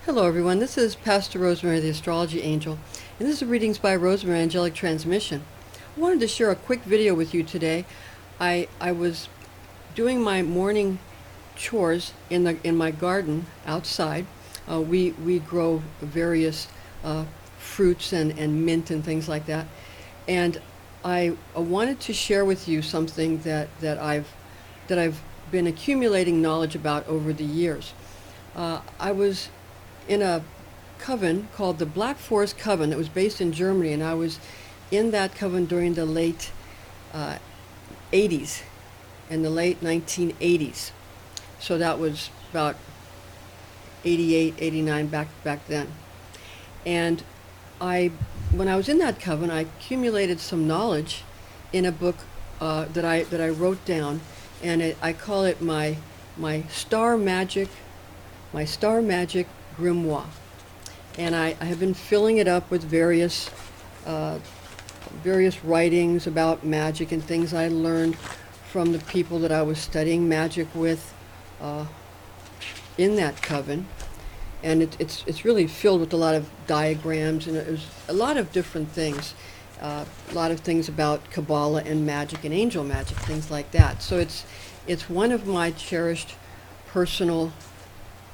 Hello everyone, this is Pastor Rosemary, the Astrology Angel, and this is readings by Rosemary Angelic Transmission. I wanted to share a quick video with you today. I was doing my morning chores in my garden outside. We grow various fruits and mint and things like that, and I wanted to share with you something that I've been accumulating knowledge about over the years. I was in a coven called the Black Forest Coven that was based in Germany, and I was in that coven during the late 80s, in the late 1980s. So that was about 88, 89 back then. And when I was in that coven, I accumulated some knowledge in a book that I wrote down, and I call it my Star Magick Grimoire, and I have been filling it up with various writings about magic and things I learned from the people that I was studying magic with in that coven. And it's really filled with a lot of diagrams, and there's a lot of different things, a lot of things about Kabbalah and magic and angel magic, things like that. So it's one of my cherished personal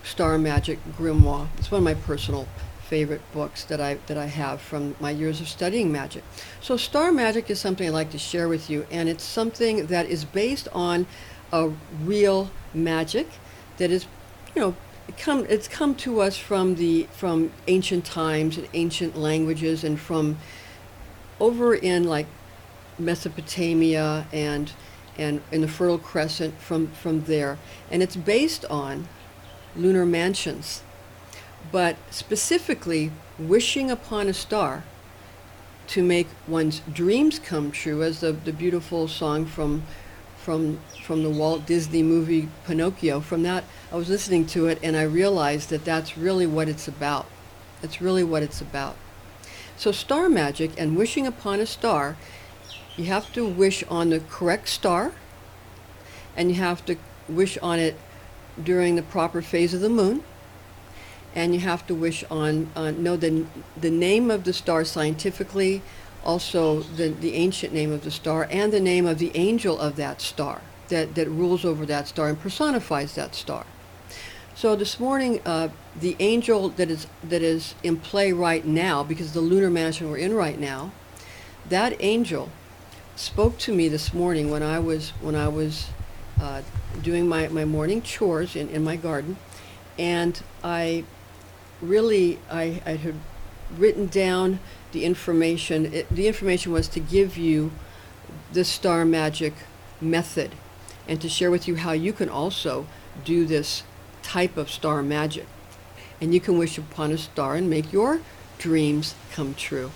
Star Magick Grimoire. It's one of my personal favorite books that I have from my years of studying magic. So Star Magick is something I'd like to share with you, and it's something that is based on a real magic that is, it's come to us from ancient times and ancient languages, and from over in like Mesopotamia and in the Fertile Crescent from there, and it's based on lunar mansions, but specifically wishing upon a star to make one's dreams come true, as the beautiful song from the Walt Disney movie Pinocchio. From that, I was listening to it and I realized that that's really what it's about. It's really what it's about. So star magic and wishing upon a star, you have to wish on the correct star, and you have to wish on it during the proper phase of the moon, and you have to wish on know the name of the star scientifically, also the ancient name of the star, and the name of the angel of that star that rules over that star and personifies that star. So this morning, the angel that is in play right now, because the lunar mansion we're in right now, that angel spoke to me this morning when I was doing my morning chores in my garden, and I had written down the information. The information was to give you the Star Magic method, and to share with you how you can also do this type of star magic, and you can wish upon a star and make your dreams come true.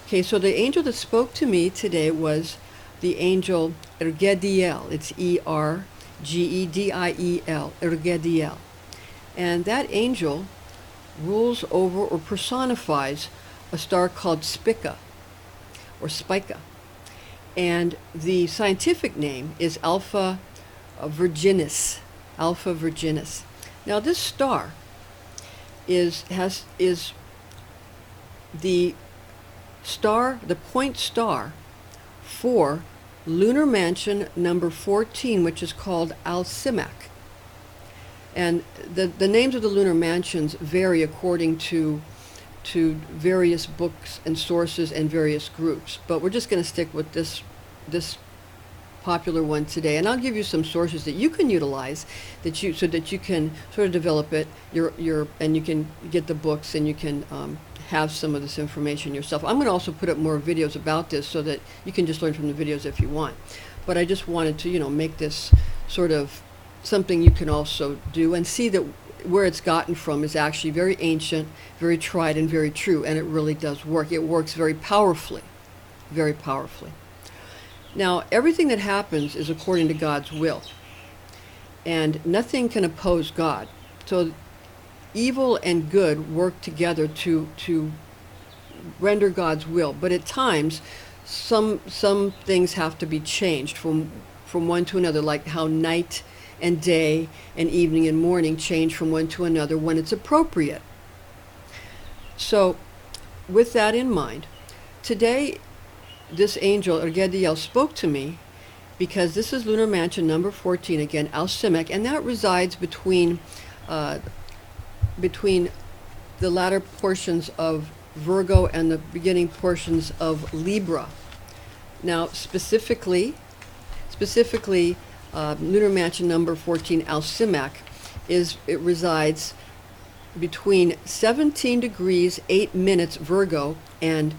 Okay, so the angel that spoke to me today was the angel Ergediel. It's Ergediel, Ergediel. And that angel rules over or personifies a star called Spica, or Spica. And the scientific name is Alpha Virginis, Alpha Virginis. Now this star is the point star for Lunar Mansion number 14, which is called Al-Simak. And the names of the lunar mansions vary according to various books and sources and various groups, but we're just going to stick with this popular one today, and I'll give you some sources that you can utilize so that you can sort of develop it and you can get the books, and you can have some of this information yourself. I'm going to also put up more videos about this so that you can just learn from the videos if you want, but I just wanted to make this sort of something you can also do and see that where it's gotten from is actually very ancient, very tried, and very true, and it really does work. It works very powerfully, very powerfully. Now, everything that happens is according to God's will, and nothing can oppose God. So evil and good work together to render God's will, but at times some things have to be changed from one to another, like how night and day and evening and morning change from one to another when it's appropriate. So, with that in mind, today this angel, Ergediel, spoke to me because this is Lunar Mansion number 14, again, Al-Simak, and that resides between the latter portions of Virgo and the beginning portions of Libra. Now, specifically, Lunar Mansion number 14, Al-Simak, it resides between 17 degrees 8 minutes Virgo and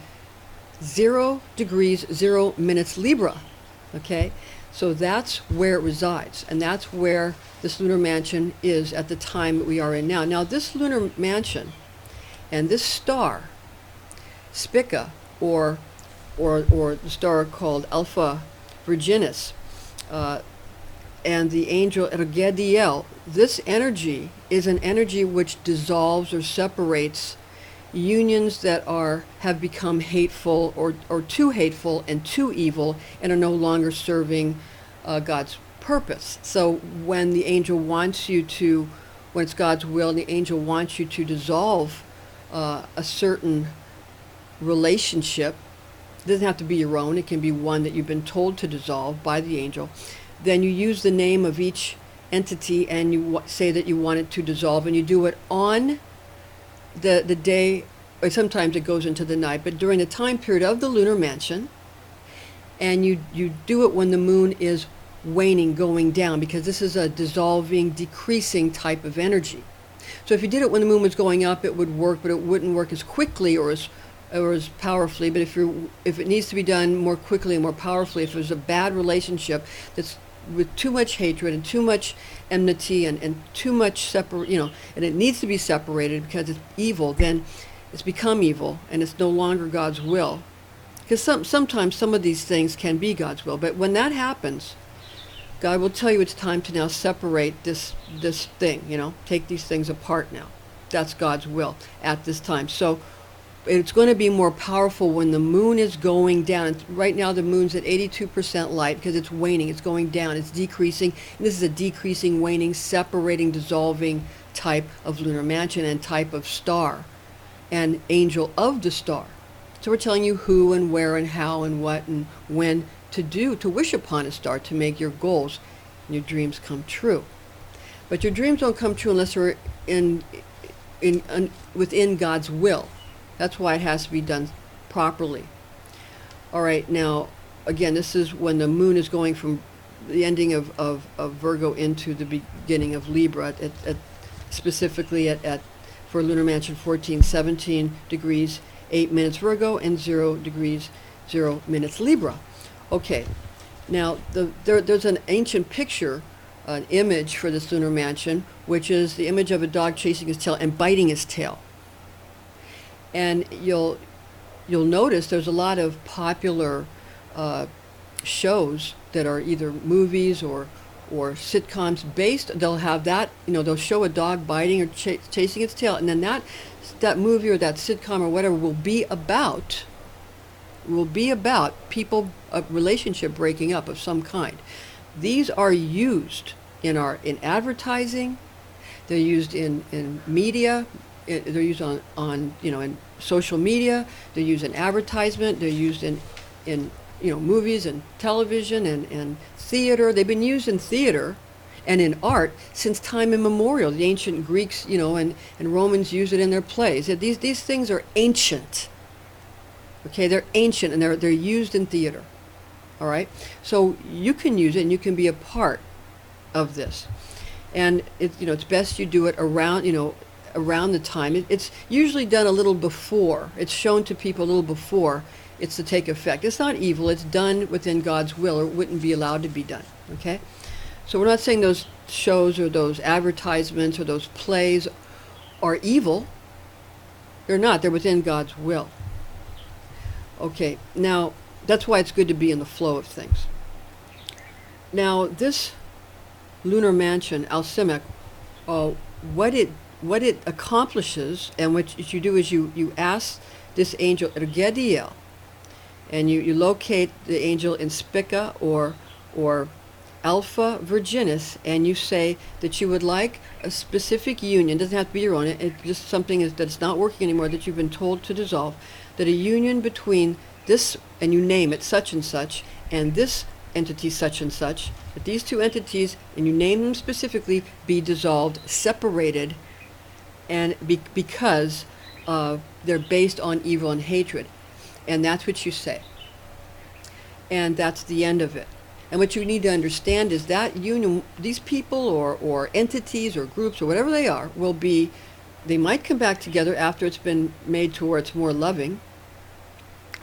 0 degrees 0 minutes Libra. Okay, so that's where it resides, and that's where this lunar mansion is at the time that we are in now. Now, this lunar mansion and this star, Spica, or the star called Alpha Virginis, and the angel Ergediel, this energy is an energy which dissolves or separates unions that have become hateful or too hateful and too evil and are no longer serving God's purpose. So when the angel wants you to, when it's God's will, and the angel wants you to dissolve a certain relationship, it doesn't have to be your own, it can be one that you've been told to dissolve by the angel, then you use the name of each entity and you say that you want it to dissolve, and you do it on the day, or sometimes it goes into the night, but during the time period of the lunar mansion, and you do it when the moon is waning, going down, because this is a dissolving, decreasing type of energy. So if you did it when the moon was going up, it would work, but it wouldn't work as quickly or as powerfully. But if it needs to be done more quickly and more powerfully, if there's a bad relationship that's with too much hatred and too much enmity and too much and it needs to be separated because it's evil, then it's become evil and it's no longer God's will. Because sometimes some of these things can be God's will, but when that happens, God will tell you it's time to now separate this thing, take these things apart now. That's God's will at this time. So it's going to be more powerful when the moon is going down. And right now the moon's at 82% light because it's waning, it's going down, it's decreasing. And this is a decreasing, waning, separating, dissolving type of lunar mansion and type of star and angel of the star. So we're telling you who and where and how and what and when to do, to wish upon a star to make your goals and your dreams come true. But your dreams don't come true unless they're within God's will. That's why it has to be done properly. All right, now, again, this is when the moon is going from the ending of Virgo into the beginning of Libra, specifically for Lunar Mansion 14, 17 degrees, 8 minutes Virgo, and 0 degrees, 0 minutes Libra. Okay, now there's an ancient picture, an image for this lunar mansion, which is the image of a dog chasing his tail and biting his tail. And you'll notice there's a lot of popular shows that are either movies or sitcoms based. They'll have that, they'll show a dog biting or chasing its tail, and then that movie or that sitcom or whatever will be about people, a relationship breaking up of some kind. These are used in advertising. They're used in media. They're used on in social media. They're used in advertisement. They're used in movies and television and theater. They've been used in theater and in art since time immemorial. The ancient Greeks, and Romans used it in their plays. These things are ancient. Okay, they're ancient and they're used in theater. All right, so you can use it and you can be a part of this. And it's best you do it around the time. It's usually done a little before. It's shown to people a little before it's to take effect. It's not evil. It's done within God's will, or it wouldn't be allowed to be done. Okay? So we're not saying those shows or those advertisements or those plays are evil. They're not. They're within God's will. Okay, now that's why it's good to be in the flow of things. Now this lunar mansion, Al-Simak, what it accomplishes, and what you do is you ask this angel Ergediel, and you locate the angel in Spica or Alpha Virginis, and you say that you would like a specific union, doesn't have to be your own, it's just something that's not working anymore that you've been told to dissolve, that a union between this, and you name it such, and this entity such and such, that these two entities, and you name them specifically, be dissolved, separated, and because they're based on evil and hatred. And that's what you say. And that's the end of it. And what you need to understand is that union, these people or entities or groups or whatever they are, they might come back together after it's been made to where it's more loving,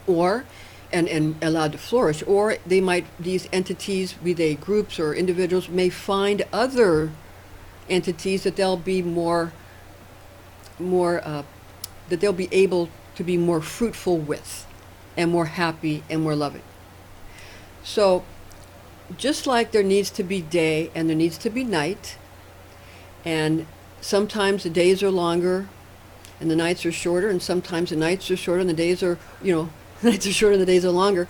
or and allowed to flourish, or these entities, be they groups or individuals, may find other entities that they'll be that they'll be able to be more fruitful with, and more happy and more loving. So just like there needs to be day and there needs to be night, and sometimes the days are longer and the nights are shorter, and sometimes the nights are shorter and the days are, nights are shorter and the days are longer.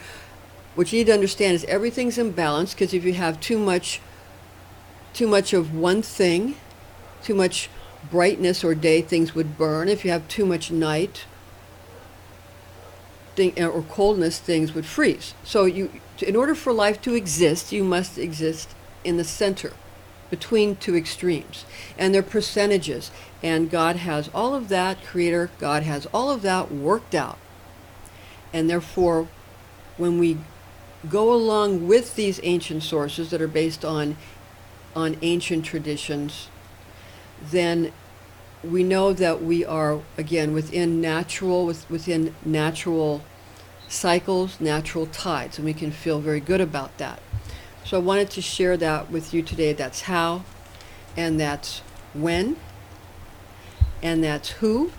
What you need to understand is everything's in balance, because if you have too much of one thing, too much brightness or day, things would burn. If you have too much night or coldness, things would freeze. So in order for life to exist, you must exist in the center, between two extremes. And they're percentages. And God has all of that, Creator, God has all of that worked out. And therefore, when we go along with these ancient sources that are based on ancient traditions, then we know that we are, again, within natural cycles, natural tides, and we can feel very good about that. So I wanted to share that with you today. That's how, and that's when, and that's who,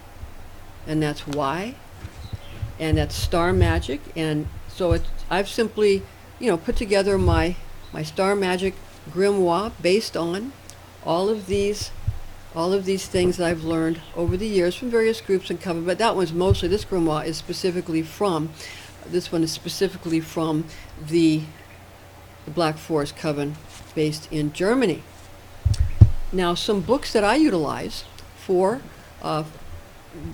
and that's why, and that's Star Magick. And so I've simply, put together my Star Magick Grimoire based on all of these things that I've learned over the years from various groups and coven. But that one's mostly, this grimoire is specifically from, the Black Forest Coven based in Germany. Now, some books that I utilize for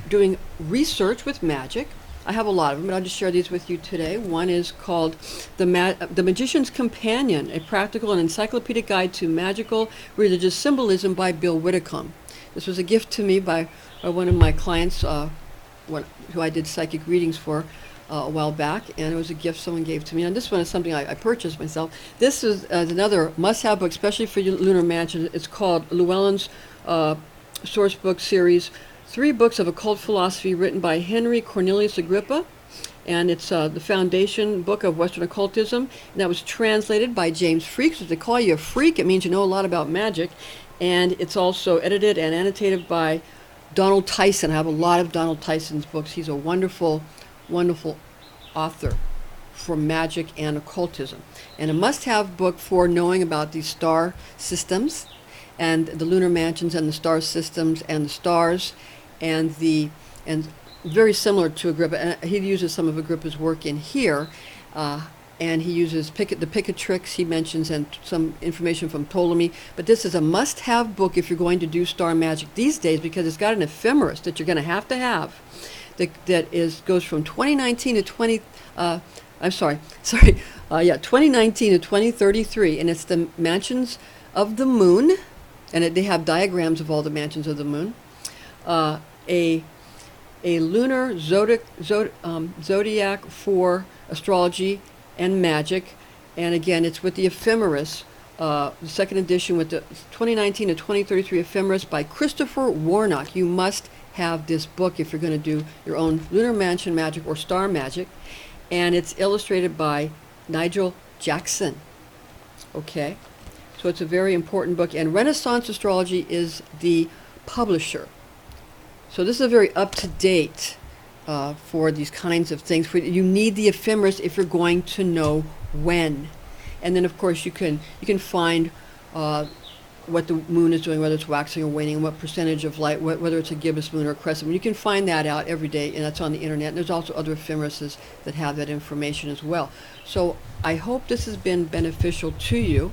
doing research with magic, I have a lot of them, but I'll just share these with you today. One is called The Magician's Companion, a practical and encyclopedic guide to magical religious symbolism by Bill Whitcomb. This was a gift to me by one of my clients who I did psychic readings for a while back, and it was a gift someone gave to me. And this one is something I purchased myself. This is another must-have book, especially for Lunar Mansion. It's called Llewellyn's Source Book Series, 3 books of occult philosophy written by Henry Cornelius Agrippa, and it's the foundation book of Western occultism, and that was translated by James Freak. So if they call you a freak, it means you know a lot about magic. And it's also edited and annotated by Donald Tyson. I have a lot of Donald Tyson's books. He's a wonderful, wonderful author for magic and occultism, and a must-have book for knowing about these star systems and the lunar mansions and the star systems and the stars, and very similar to Agrippa. And he uses some of Agrippa's work in here, and he uses the Picatrix he mentions, and some information from Ptolemy. But this is a must-have book if you're going to do star magic these days, because it's got an ephemeris that you're going to have that goes from 2019 to 2019 to 2033, and it's the mansions of the moon, and they have diagrams of all the mansions of the moon. A lunar zodiac for astrology and magic, and again, it's with the ephemeris, the second edition with the 2019 to 2033 ephemeris by Christopher Warnock. You must have this book if you're going to do your own Lunar Mansion magic or star magic, and it's illustrated by Nigel Jackson. Okay, so it's a very important book, and Renaissance Astrology is the publisher. So this is a very up-to-date for these kinds of things. You need the ephemeris if you're going to know when. And then, of course, you can find what the moon is doing, whether it's waxing or waning, and what percentage of light, whether it's a gibbous moon or a crescent moon. You can find that out every day, and that's on the internet. And there's also other ephemerises that have that information as well. So I hope this has been beneficial to you.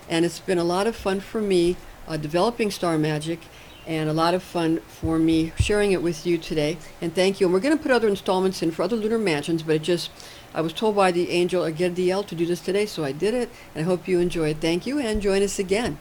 and it's been a lot of fun for me developing Star Magic, and a lot of fun for me sharing it with you today. And thank you. And we're going to put other installments in for other lunar mansions, but I was told by the angel Ergediel to do this today, so I did it, and I hope you enjoy it. Thank you, and join us again.